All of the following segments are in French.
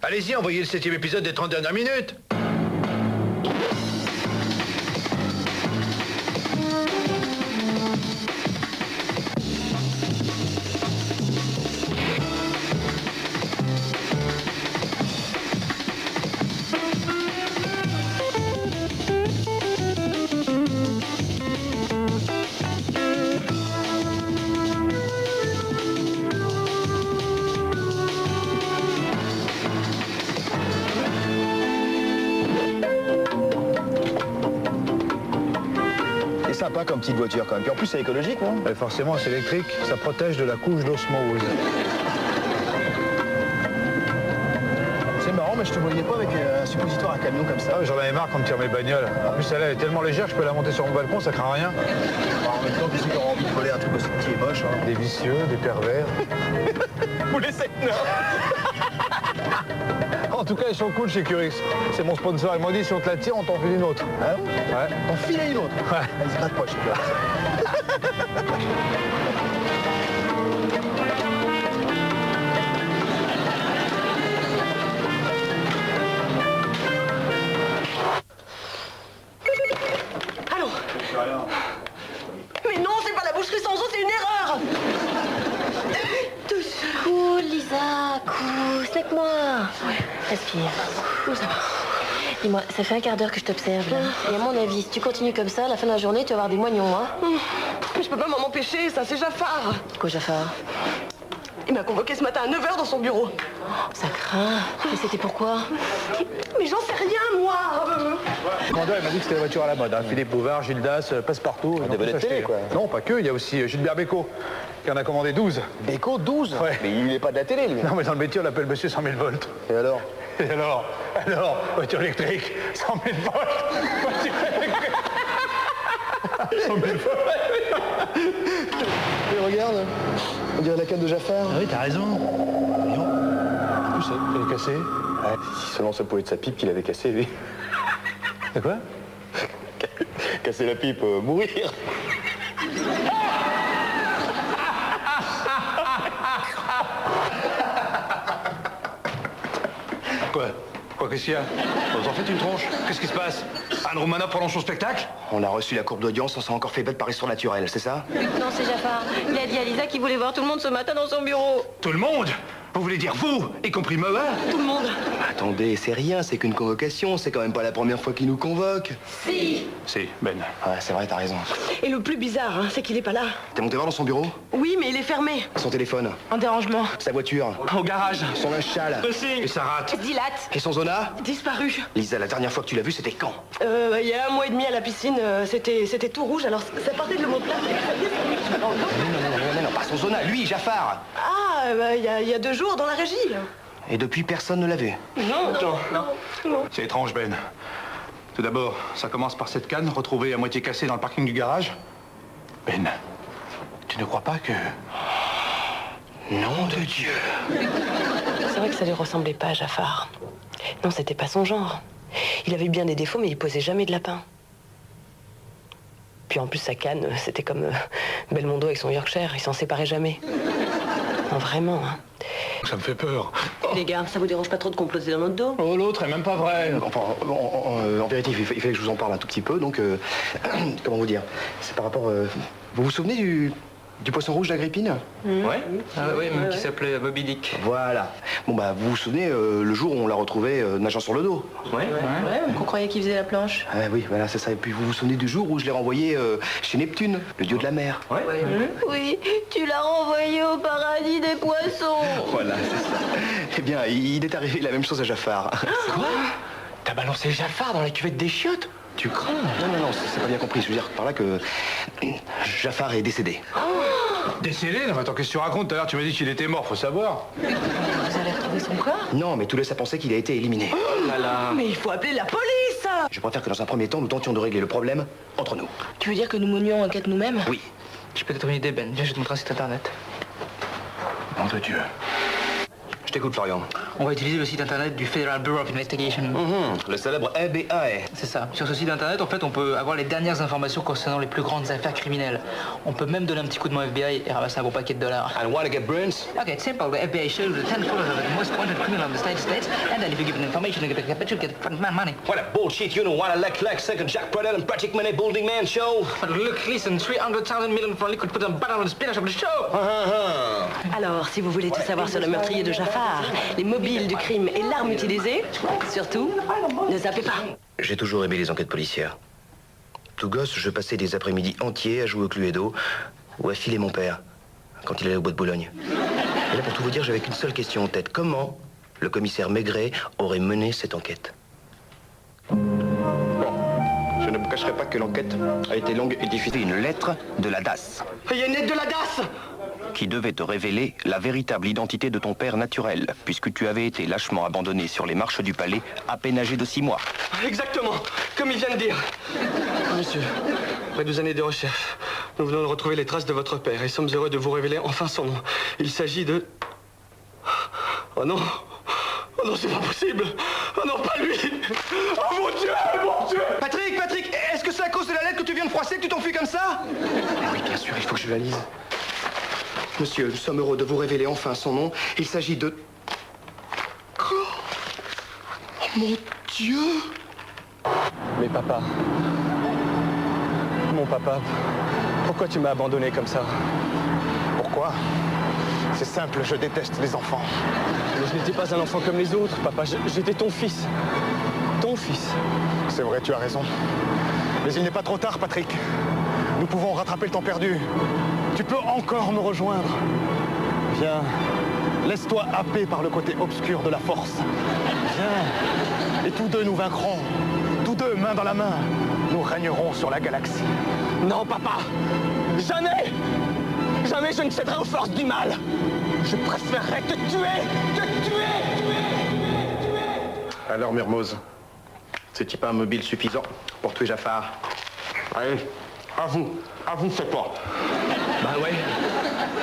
Allez-y, envoyez le 7e épisode des 30 dernières minutes. C'est sympa comme petite voiture quand même. Puis en plus c'est écologique, non? Forcément, c'est électrique, ça protège de la couche d'osmose. C'est marrant, mais je te voyais pas avec un suppositoire à camion comme ça. Ah, j'en avais marre quand on tire mes bagnoles. En plus, elle est tellement légère que je peux la monter sur mon balcon, ça craint rien. En même temps, qui c'est qui aura envie de voler un truc aussi petit et moche, hein? Des vicieux, des pervers. Vous laissez En tout cas, ils sont cool chez Curix. C'est mon sponsor. Ils m'ont dit, si on te la tire, on t'en file une autre. Hein? Ouais. T'en files une autre? Ouais. Vas-y, gratte pas, je sais pas. Allô? Mais non, c'est pas la boucherie sans eau, c'est une erreur. Cool, Lisa, cool, c'est avec moi. Ouais. Respire. Où ça va? Dis-moi, ça fait un quart d'heure que je t'observe, là. Et à mon avis, si tu continues comme ça, à la fin de la journée, tu vas avoir des moignons, hein. Mais je peux pas m'en empêcher, ça, c'est Jafar. Quoi, Jafar? Il m'a convoqué ce matin à 9h dans son bureau. Ça craint. Mais c'était pourquoi? Mais j'en sais rien, moi. Le commandeur, il m'a dit que c'était la voiture à la mode. Hein. Philippe Bouvard, Gildas, Passepartout. Des vedettes télé, quoi. Non, pas que. Il y a aussi Gilbert Bécaud, qui en a commandé 12. Béco 12? Ouais. Mais il est pas de la télé, lui. Non, mais dans le métier, on l'appelle Monsieur 100 000 volts. Et alors? Et alors, voiture électrique, 100 000 volts. Voiture électrique. 100 000 volts. Et regarde, on dirait la canne de Jafar. Ah oui, t'as raison. En plus, elle est cassée. Ouais, si seulement ça pouvait être sa pipe qu'il avait cassée, lui. C'est quoi? Casser la pipe, mourir. Quoi, qu'est-ce qu'il y a? Vous en faites une tronche? Qu'est-ce qui se passe? Anne Romana prolonge son spectacle? On a reçu la courbe d'audience, on s'est encore fait bête par histoire naturelle, c'est ça? Non, c'est Jafar. Il a dit à Lisa qu'il voulait voir tout le monde ce matin dans son bureau. Tout le monde? Vous voulez dire vous, y compris Moa? Tout le monde. Attendez, c'est rien, c'est qu'une convocation, c'est quand même pas la première fois qu'il nous convoque. Si. Si, Ben. Ouais, c'est vrai, t'as raison. Et le plus bizarre, hein, c'est qu'il est pas là. T'es monté voir dans son bureau? Oui, mais il est fermé. Son téléphone, En dérangement. sa voiture, Au garage. son linge sale. Et ça rate. Dilate. Et son Zona? Disparu. Lisa, la dernière fois que tu l'as vu, c'était quand? Il y a 1 mois et demi à la piscine, c'était tout rouge, alors ça partait de l'homoplate. Non, pas son Zona, lui, Jafar. Ah, il y a 2 jours dans la régie. Et depuis, personne ne l'a vu. Non. C'est étrange, Ben. Tout d'abord, ça commence par cette canne retrouvée à moitié cassée dans le parking du garage. Ben, tu ne crois pas que... Nom de Dieu. C'est vrai que ça lui ressemblait pas à Jafar. Non, c'était pas son genre. Il avait bien des défauts, mais il posait jamais de lapin. Puis en plus, sa canne, c'était comme Belmondo avec son Yorkshire, il s'en séparait jamais. Non, vraiment, hein. Ça me fait peur. Les gars, ça vous dérange pas trop de comploter dans notre dos? Oh, l'autre est même pas vrai. Enfin, en vérité, il fallait que je vous en parle un tout petit peu, donc... comment vous dire? C'est par rapport... vous vous souvenez du poisson rouge d'Agrippine? Ouais, même qui s'appelait Moby Dick. Voilà. Bon, bah, vous vous souvenez, le jour où on l'a retrouvé nageant sur le dos? Ouais. On croyait qu'il faisait la planche. Ah oui, voilà, c'est ça. Et puis vous vous souvenez du jour où je l'ai renvoyé chez Neptune, le dieu de la mer? Oui, tu l'as renvoyé au paradis des poissons. Voilà, c'est ça. Eh bien, il est arrivé la même chose à Jafar. Quoi? T'as balancé Jafar dans la cuvette des chiottes? Tu crains? Non, c'est pas bien compris. Je veux dire par là que Jafar est décédé. Décédé? Non, mais attends, qu'est-ce que tu racontes? Tout à l'heure, tu m'as dit qu'il était mort, faut savoir. Vous allez retrouver son corps? Non, mais tout laisse à penser qu'il a été éliminé. Mais il faut appeler la police! Je préfère que dans un premier temps, nous tentions de régler le problème entre nous. Tu veux dire que nous menions enquête nous-mêmes? Oui. J'ai peut-être une idée, Ben. Viens, je vais te montrer un site internet. Nom de Dieu. Je t'écoute, Florian. On va utiliser le site internet du Federal Bureau of Investigation. Le célèbre FBI. C'est ça. Sur ce site internet, en fait, on peut avoir les dernières informations concernant les plus grandes affaires criminelles. On peut même donner un petit coup de main au FBI et ramasser un gros paquet de dollars. And wanna get brains? Okay, it's simple. The FBI shows the 10 photos of the most wanted criminals criminal in the States, and then if you give them information, you get money. What a bullshit, you know what a like second Jack Prudel and Patrick Money Building Man show. But look, listen, 300,000 million for liquid put on butter on the spinach of the show. Alors, si vous voulez tout savoir sur le meurtrier de Jafar, les mobiles du crime et l'arme utilisée, surtout, ne zappez pas. J'ai toujours aimé les enquêtes policières. Tout gosse, je passais des après-midi entiers à jouer au Cluedo ou à filer mon père quand il allait au bois de Boulogne. Et là, pour tout vous dire, j'avais qu'une seule question en tête. Comment le commissaire Maigret aurait mené cette enquête? Bon, je ne vous cacherai pas que l'enquête a été longue et difficile. Une lettre de la DAS Il y a une lettre de la DAS qui devait te révéler la véritable identité de ton père naturel, puisque tu avais été lâchement abandonné sur les marches du palais à peine âgé de 6 mois. Exactement, comme il vient de dire. Monsieur, après 12 années de recherche, nous venons de retrouver les traces de votre père et sommes heureux de vous révéler enfin son nom. Il s'agit de... Oh non! Oh non, c'est pas possible! Oh non, pas lui! Oh mon Dieu! Mon Dieu! Patrick, est-ce que c'est à cause de la lettre que tu viens de froisser que tu t'enfuis comme ça? Oui, bien sûr, il faut que je la lise. Monsieur, nous sommes heureux de vous révéler enfin son nom. Il s'agit de... Oh mon Dieu! Mais papa... Mon papa... Pourquoi tu m'as abandonné comme ça? Pourquoi? C'est simple, je déteste les enfants. Mais je n'étais pas un enfant comme les autres, papa. J'étais ton fils. Ton fils. C'est vrai, tu as raison. Mais il n'est pas trop tard, Patrick. Nous pouvons rattraper le temps perdu. Tu peux encore me rejoindre. Viens, laisse-toi happer par le côté obscur de la force. Viens, et tous deux nous vaincrons. Tous deux, main dans la main, nous régnerons sur la galaxie. Non, papa! Jamais! Jamais je ne céderai aux forces du mal! Je préférerais te tuer! Te tuer! Alors, Mermoz, c'est-il pas un mobile suffisant pour tuer Jafar? Allez, à vous faites pas. Bah ouais,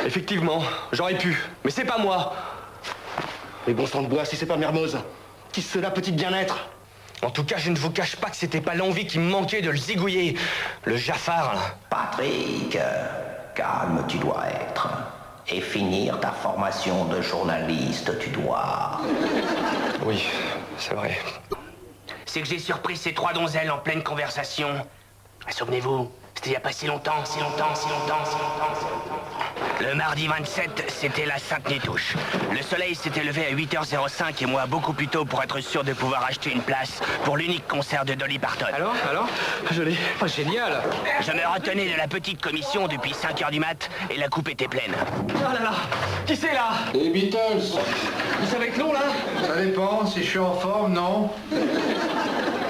effectivement, j'aurais pu, mais c'est pas moi. Mais bon sang de bois, si c'est pas Mermoz, qui cela peut-il bien être? En tout cas, je ne vous cache pas que c'était pas l'envie qui me manquait de le zigouiller. Le Jafar, là. Patrick, calme tu dois être. Et finir ta formation de journaliste, tu dois. Oui, c'est vrai. C'est que j'ai surpris ces trois donzelles en pleine conversation. Souvenez-vous, c'était il n'y a pas si longtemps. Le mardi 27, c'était la Sainte-Nitouche. Le soleil s'était levé à 8h05 et moi beaucoup plus tôt pour être sûr de pouvoir acheter une place pour l'unique concert de Dolly Parton. Alors Je l'ai. Oh, génial. Je me retenais de la petite commission depuis 5h du mat et la coupe était pleine. Oh là là. Qui c'est là? Les Beatles. Vous savez que non, là? Ça dépend, si je suis en forme, non?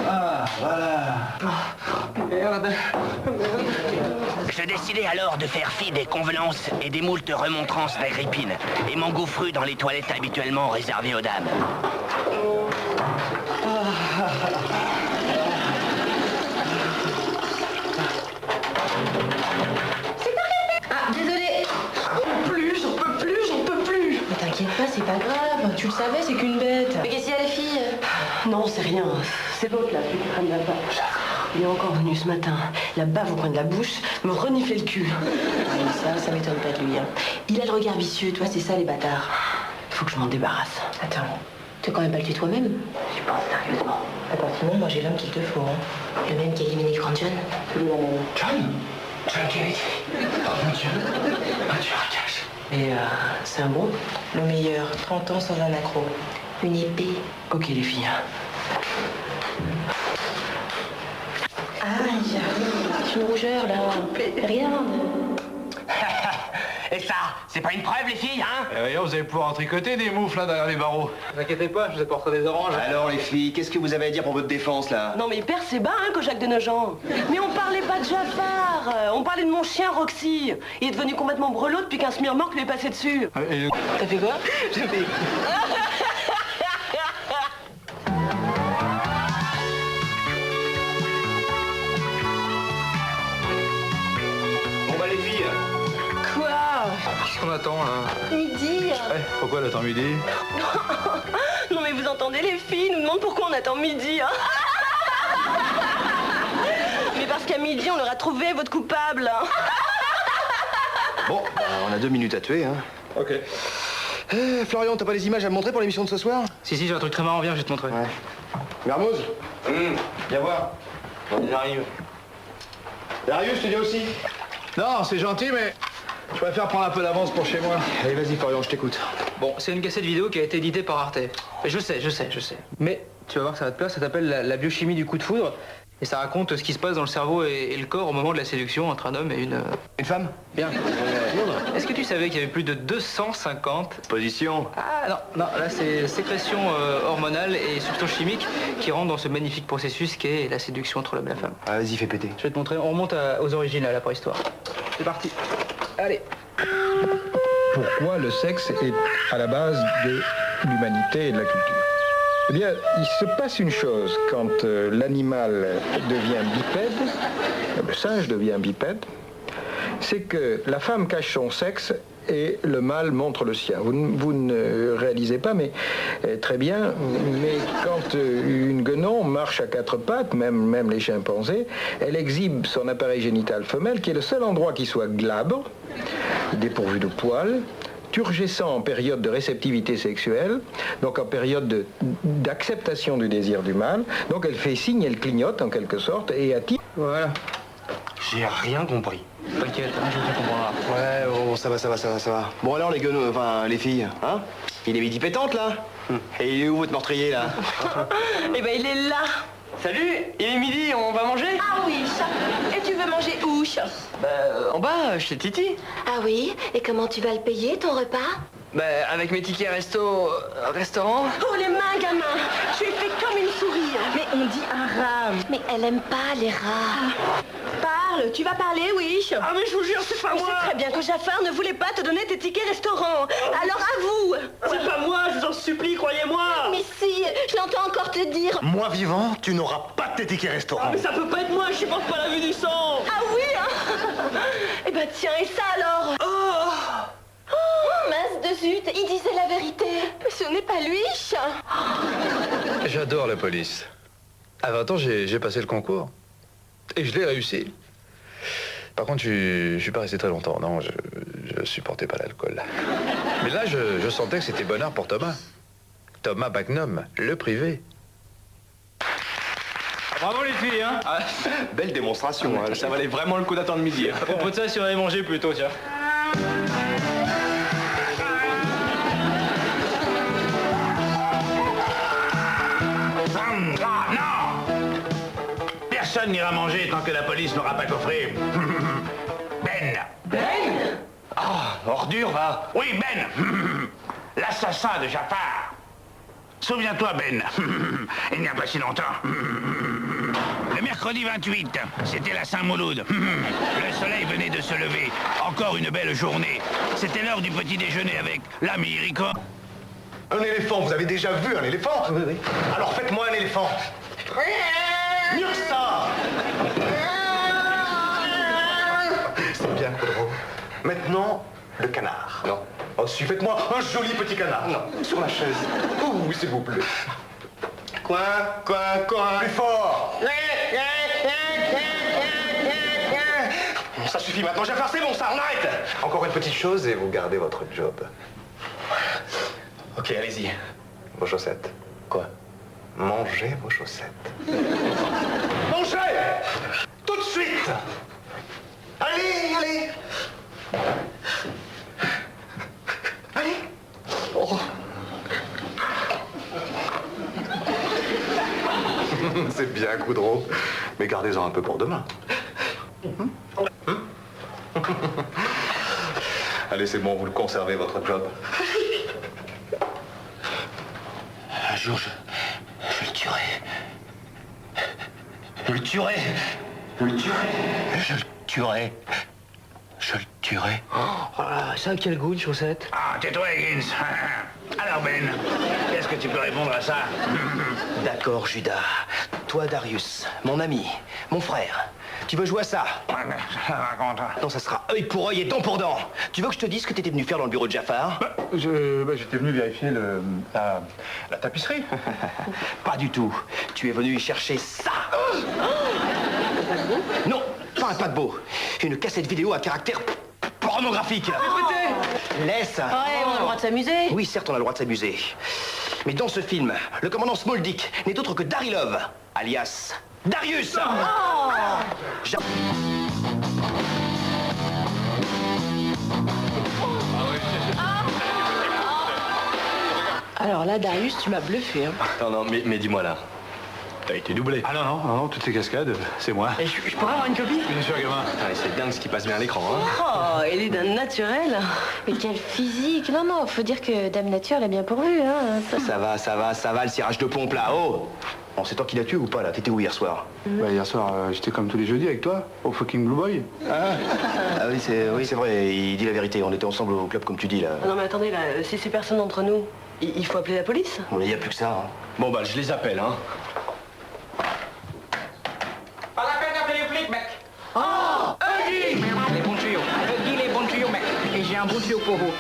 Ah, voilà. Merde. Je décidai alors de faire fi des convenances et des moultes remontrances d'Agrippine et m'engouffrus dans les toilettes habituellement réservées aux dames. Ah, désolé. J'en peux plus. Mais t'inquiète pas, c'est pas grave. Tu le savais, c'est qu'une bête. Mais qu'est-ce qu'il y a, les filles? Non, c'est rien. C'est l'autre là, celui qui traîne là-bas. Il est encore venu ce matin, la bave au coin de la bouche, me renifler le cul. Oui, ça m'étonne pas de lui. Hein. Il a le regard vicieux, toi, c'est ça, les bâtards. Faut que je m'en débarrasse. Attends, tu veux quand même pas le tuer toi-même? J'y pense sérieusement. Attends, sinon, moi j'ai l'homme qu'il te faut. Hein. Le même qui a éliminé le grand John? Celui-là même. John Kennedy. Oh mon Dieu. Un tueur à gage. Et c'est un bon? Le meilleur, 30 ans sans un accro. Une épée. Ok les filles. Aïe, j'ai une rougeur là. Regarde. Et ça, c'est pas une preuve, les filles, hein? D'ailleurs, vous allez pouvoir en tricoter des moufles là derrière les barreaux. Ne vous inquiétez pas, je vous apporterai des oranges. Alors, les filles, qu'est-ce que vous avez à dire pour votre défense, là? Non mais père c'est bas hein, Kojak de Nogent. Mais on parlait pas de Jafar, on parlait de mon chien Roxy. Il est devenu complètement brelot depuis qu'un smirmorque lui est passé dessus. T'as fait quoi? J'ai fait... Bon, bah, les filles, Quoi? Qu'est-ce qu'on attend, là? Midi? Pourquoi le temps midi? Non mais vous entendez les filles, nous demandent pourquoi on attend midi. Hein. Mais parce qu'à midi on aura trouvé votre coupable. Hein. bon, on a 2 minutes à tuer, hein. Ok. Florian, t'as pas les images à me montrer pour l'émission de ce soir? Si, j'ai un truc très marrant, viens, je vais te montrer. Ouais. Mermoz? Viens voir. J'arrive. Darius, tu viens aussi? Non, c'est gentil, mais je préfère prendre un peu d'avance pour chez moi. Allez, vas-y, Florian, je t'écoute. Bon, c'est une cassette vidéo qui a été éditée par Arte. Et je sais. Mais tu vas voir que ça va te plaire, ça s'appelle la biochimie du coup de foudre. Et ça raconte ce qui se passe dans le cerveau et le corps au moment de la séduction entre un homme et une... Une femme? Bien. Est-ce que tu savais qu'il y avait plus de 250... Position. Ah non, là c'est sécrétion hormonale et substances chimiques qui rentrent dans ce magnifique processus qu'est la séduction entre l'homme et la femme. Ah, vas-y, fais péter. Je vais te montrer, on remonte aux origines, à la préhistoire. C'est parti. Allez. Pourquoi le sexe est à la base de l'humanité et de la culture? Eh bien, il se passe une chose quand l'animal devient bipède, le singe devient bipède, c'est que la femme cache son sexe et le mâle montre le sien. Vous ne réalisez pas, mais très bien, mais quand une guenon marche à quatre pattes, même les chimpanzés, elle exhibe son appareil génital femelle, qui est le seul endroit qui soit glabre, dépourvu de poils, turgescent en période de réceptivité sexuelle, donc en période d'acceptation du désir du mâle. Donc elle fait signe, elle clignote en quelque sorte et attire. Voilà. J'ai rien compris. T'inquiète, je comprendras. Ouais, bon, ça va. Bon alors les guenons, enfin les filles, hein? Il est midi pétante là? Et il est où votre meurtrier là? Eh ben, il est là. Salut, il est midi, on va manger? Ah oui, et tu veux manger où? En bas, chez Titi. Ah oui? Et comment tu vas le payer, ton repas? Avec mes tickets restaurant. Oh, les mains, gamin. Tu es fait comme une souris. Mais on dit un rat. Mais elle aime pas les rats. Parle, tu vas parler, oui. Ah mais je vous jure, c'est pas On moi. sait très bien que Jafar ne voulait pas te donner tes tickets restaurant. Alors avoue. C'est pas moi, je vous en supplie, croyez-moi. Mais si, je l'entends encore te dire. Moi vivant, tu n'auras pas de tes tickets restaurant. Mais ça peut pas être moi, je supporte pas la vue du sang. Ah oui, hein. Eh ben tiens, et ça alors? Oh, mince de zut, il disait la vérité. Mais ce n'est pas lui. J'adore la police. À 20 ans, j'ai passé le concours. Et je l'ai réussi. Par contre, je suis pas resté très longtemps. Non, je supportais pas l'alcool. Mais là, je sentais que c'était bonheur pour Thomas. Thomas Magnum, le privé. Bravo les filles, hein. Belle démonstration, hein. Ça valait vraiment le coup d'attendre midi. À propos de ça, si on avait mangé plutôt, tiens. Non! Personne n'ira manger tant que la police n'aura pas coffré. Ben! Ben? Ah, ordure, va! Oui, Ben! L'assassin de Jafar! Souviens-toi, Ben, il n'y a pas si longtemps. Le mercredi 28, c'était la Saint-Mouloud. Le soleil venait de se lever. Encore une belle journée. C'était l'heure du petit déjeuner avec l'ami Rico. Un éléphant, vous avez déjà vu un éléphant? Oui. Alors faites-moi un éléphant. Mieux que ça. C'est bien, Pedro. Maintenant, le canard. Non. Oh, si, faites-moi un joli petit canard. Non. Sur la chaise. Oh, oui, s'il vous plaît. Coin. Plus fort. Ça suffit maintenant, Jafar, c'est bon, ça, on arrête. Encore une petite chose et vous gardez votre job. Ok, allez-y. Vos chaussettes. Quoi? Mangez vos chaussettes. Mangez! Tout de suite! Allez! Allez! Oh. C'est bien, Coudreau. Mais gardez-en un peu pour demain. Allez, c'est bon, vous le conservez, votre job. Un jour, je le tuerai. Je le tuerai. Oh là, ça a quel goût de chaussettes? Ah, tais-toi, Higgins. Alors, Ben, qu'est-ce que tu peux répondre à ça? D'accord, Judas. Toi, Darius, mon ami, mon frère. Tu veux jouer à ça? Raconte. Non, ça sera œil pour œil et dent pour dent. Tu veux que je te dise ce que t'étais venu faire dans le bureau de Jafar? J'étais venu vérifier la tapisserie. Pas du tout. Tu es venu y chercher ça. Non, pas un paquebot. Une cassette vidéo à caractère pornographique. Laisse. Ouais, le droit de s'amuser. Oui, certes, on a le droit de s'amuser. Mais dans ce film, le commandant Smoldick n'est autre que Darilov, alias Darius. Alors là, Darius, tu m'as bluffé. Hein. Non, mais dis-moi là. T'as été doublé. Ah non, toutes ces cascades, c'est moi. Et je pourrais avoir une copie? Bien sûr, gamin. Putain, c'est dingue ce qui passe bien à l'écran, hein. Oh, elle est d'un naturel. Mais quel physique. Non, faut dire que Dame Nature l'a bien pourvu, hein. Ça va, le cirage de pompe là, oh. Bon, c'est toi qui l'as tué ou pas là? T'étais où hier soir? Bah, hier soir, j'étais comme tous les jeudis avec toi, au fucking Blue Boy. Ah oui, c'est vrai, il dit la vérité. On était ensemble au club comme tu dis là. Non mais attendez, là, si c'est personne d'entre nous, il faut appeler la police. Bon, il n'y a plus que ça. Hein. Bon, bah, je les appelle, hein. Pas la peine d'appeler les flics, mec. Oh, Huggy. Les bons tuyaux. Huggy, les bons tuyaux, mec. Et j'ai un bon tuyau pour vous.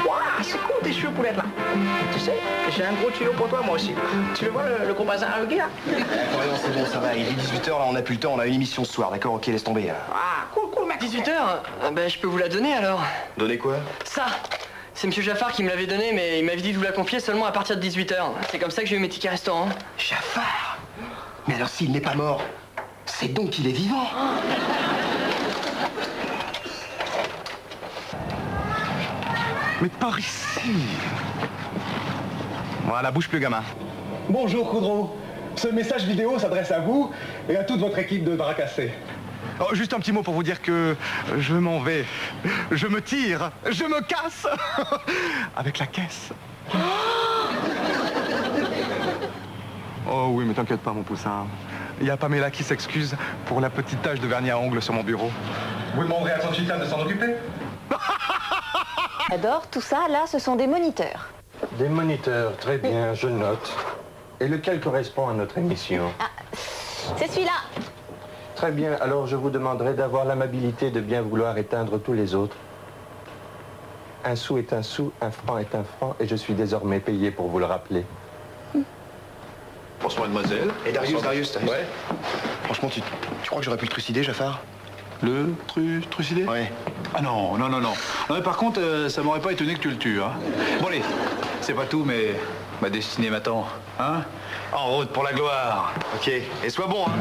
Waouh, c'est cool tes cheveux poulettes là. Tu sais, j'ai un gros tuyau pour toi moi aussi. Tu le vois le gros bazar à Huggy là? Voyons, c'est bon, ça va. Il est 18h là, on n'a plus le temps, on a une émission ce soir, d'accord? Ok, laisse tomber. Ah, cool, mec. 18h? Ben, je peux vous la donner alors. Donnez quoi? Ça! C'est Monsieur Jaffar qui me l'avait donné, mais il m'avait dit de vous la confier seulement à partir de 18h. C'est comme ça que j'ai eu mes tickets restaurants. Jaffar? Mais alors s'il n'est pas mort, c'est donc qu'il est vivant. Mais par ici. Voilà, bouge plus, gamin. Bonjour, Coudreau. Ce message vidéo s'adresse à vous et à toute votre équipe de bras cassés. Oh, juste un petit mot pour vous dire que je m'en vais. Je me tire. Je me casse. Avec la caisse. Oh oui, mais t'inquiète pas, mon poussin. Il y a Pamela qui s'excuse pour la petite tache de vernis à ongles sur mon bureau. Vous demanderez à son chitane de s'en occuper? J'adore, tout ça, là, ce sont des moniteurs. Des moniteurs, très bien, je note. Et lequel correspond à notre émission? C'est celui-là. Très bien, alors je vous demanderai d'avoir l'amabilité de bien vouloir éteindre tous les autres. Un sou est un sou, un franc est un franc, et je suis désormais payé pour vous le rappeler. Bonsoir, mademoiselle. Et Darius. Ouais. Franchement, tu crois que j'aurais pu le trucider, Jaffar? Le trucider? Ouais. Ah non. Non, mais par contre, ça m'aurait pas étonné que tu le tues, hein. Bon, allez, c'est pas tout, mais ma destinée m'attend, hein. En route pour la gloire. Ok, et sois bon, hein.